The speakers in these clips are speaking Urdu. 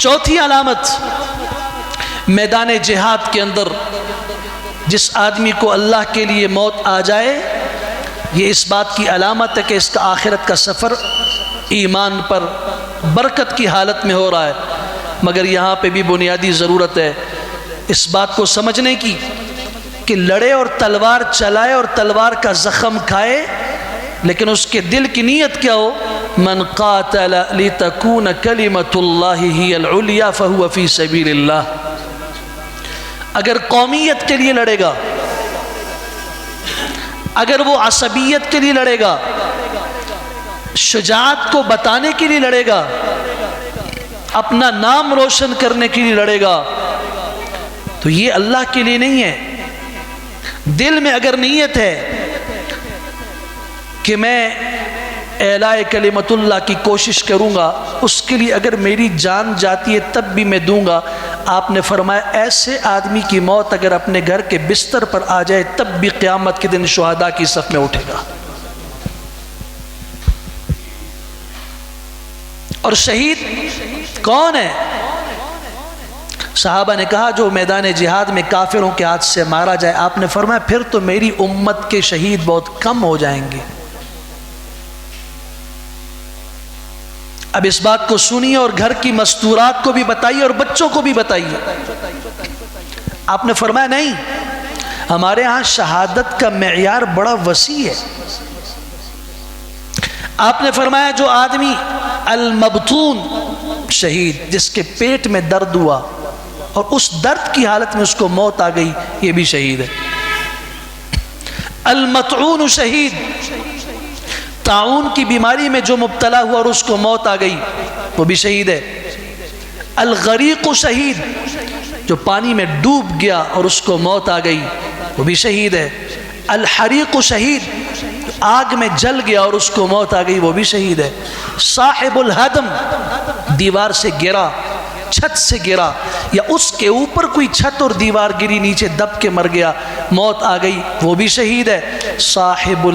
چوتھی علامت میدان جہاد کے اندر جس آدمی کو اللہ کے لیے موت آ جائے، یہ اس بات کی علامت ہے کہ اس کا آخرت کا سفر ایمان پر برکت کی حالت میں ہو رہا ہے۔ مگر یہاں پہ بھی بنیادی ضرورت ہے اس بات کو سمجھنے کی کہ لڑے اور تلوار چلائے اور تلوار کا زخم کھائے، لیکن اس کے دل کی نیت کیا ہو؟ من قاتل لتکون کلمۃ اللہ ہی العلیا فہو فی سبیل اللہ۔ اگر قومیت کے لیے لڑے گا، اگر وہ عصبیت کے لیے لڑے گا، شجاعت کو بتانے کے لیے لڑے گا، اپنا نام روشن کرنے کے لیے لڑے گا، تو یہ اللہ کے لیے نہیں ہے۔ دل میں اگر نیت ہے کہ میں اعلاء کلمت اللہ کی کوشش کروں گا، اس کے لیے اگر میری جان جاتی ہے تب بھی میں دوں گا، آپ نے فرمایا ایسے آدمی کی موت اگر اپنے گھر کے بستر پر آ جائے تب بھی قیامت کے دن شہداء کی صف میں اٹھے گا۔ اور شہید کون ہے؟ صحابہ نے کہا جو میدان جہاد میں کافروں کے ہاتھ سے مارا جائے۔ آپ نے فرمایا پھر تو میری امت کے شہید بہت کم ہو جائیں گے۔ اب اس بات کو سنیے اور گھر کی مستورات کو بھی بتائیے اور بچوں کو بھی بتائیے۔ آپ نے فرمایا نہیں، ہمارے ہاں شہادت کا معیار بڑا وسیع ہے۔ آپ نے فرمایا جو آدمی المبتون شہید، جس کے پیٹ میں درد ہوا اور اس درد کی حالت میں اس کو موت آ گئی، یہ بھی شہید ہے۔ المطعون شہید، طاعون کی بیماری میں جو مبتلا ہوا اور اس کو موت آ گئی، وہ بھی شہید ہے۔ الغریق شہید، جو پانی میں ڈوب گیا اور اس کو موت آ گئی، وہ بھی شہید ہے۔ الحریق شہید، آگ میں جل گیا اور اس کو موت آ گئی، وہ بھی شہید ہے۔ صاحب الہدم، دیوار سے گرا، چھت سے گرا، یا اس کے اوپر کوئی چھت اور دیوار گری، نیچے دب کے مر گیا، موت آ گئی، وہ بھی شہید ہے۔ صاحب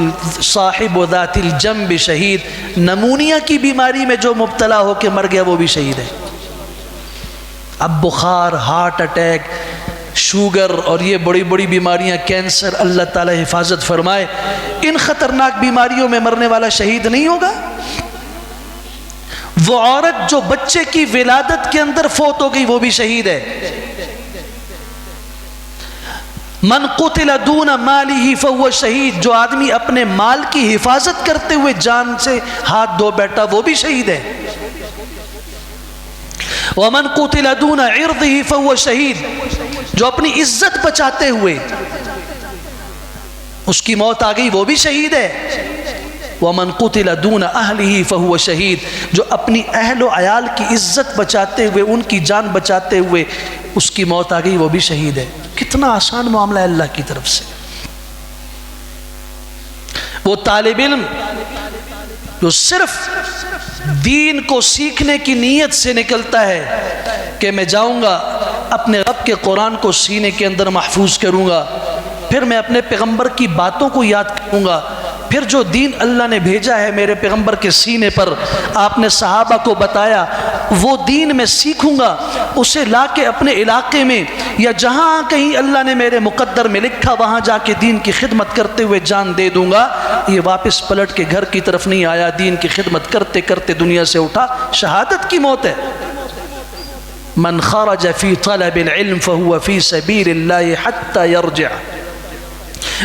ذات الجنب شہید، نمونیا کی بیماری میں جو مبتلا ہو کے مر گیا، وہ بھی شہید ہے۔ اب بخار، ہارٹ اٹیک، شوگر اور یہ بڑی بڑی بیماریاں، کینسر، اللہ تعالی حفاظت فرمائے، ان خطرناک بیماریوں میں مرنے والا شہید نہیں ہوگا؟ وہ عورت جو بچے کی ولادت کے اندر فوت ہو گئی، وہ بھی شہید ہے۔ من قتل دون مالہ فہو شہید، جو آدمی اپنے مال کی حفاظت کرتے ہوئے جان سے ہاتھ دھو بیٹھا، وہ بھی شہید ہے۔ ومن قتل دون عرضہ فہو شہید، جو اپنی عزت بچاتے ہوئے اس کی موت آ گئی، وہ بھی شہید ہے۔ ومن قتل دون اہلہ فہو شہید، جو اپنی اہل و عیال کی عزت بچاتے ہوئے، ان کی جان بچاتے ہوئے اس کی موت آ گئی، وہ بھی شہید ہے۔ کتنا آسان معاملہ ہے اللہ کی طرف سے۔ وہ طالب علم جو صرف دین کو سیکھنے کی نیت سے نکلتا ہے کہ میں جاؤں گا اپنے رب کے قرآن کو سینے کے اندر محفوظ کروں گا، پھر میں اپنے پیغمبر کی باتوں کو یاد کروں گا، پھر جو دین اللہ نے بھیجا ہے میرے پیغمبر کے سینے پر، آپ نے صحابہ کو بتایا، وہ دین میں سیکھوں گا، اسے لا کے اپنے علاقے میں یا جہاں کہیں اللہ نے میرے مقدر میں لکھا وہاں جا کے دین کی خدمت کرتے ہوئے جان دے دوں گا۔ یہ واپس پلٹ کے گھر کی طرف نہیں آیا، دین کی خدمت کرتے کرتے دنیا سے اٹھا، شہادت کی موت ہے۔ من خرج فی طلب العلم فهو فی سبیل اللہ حتی یرجع۔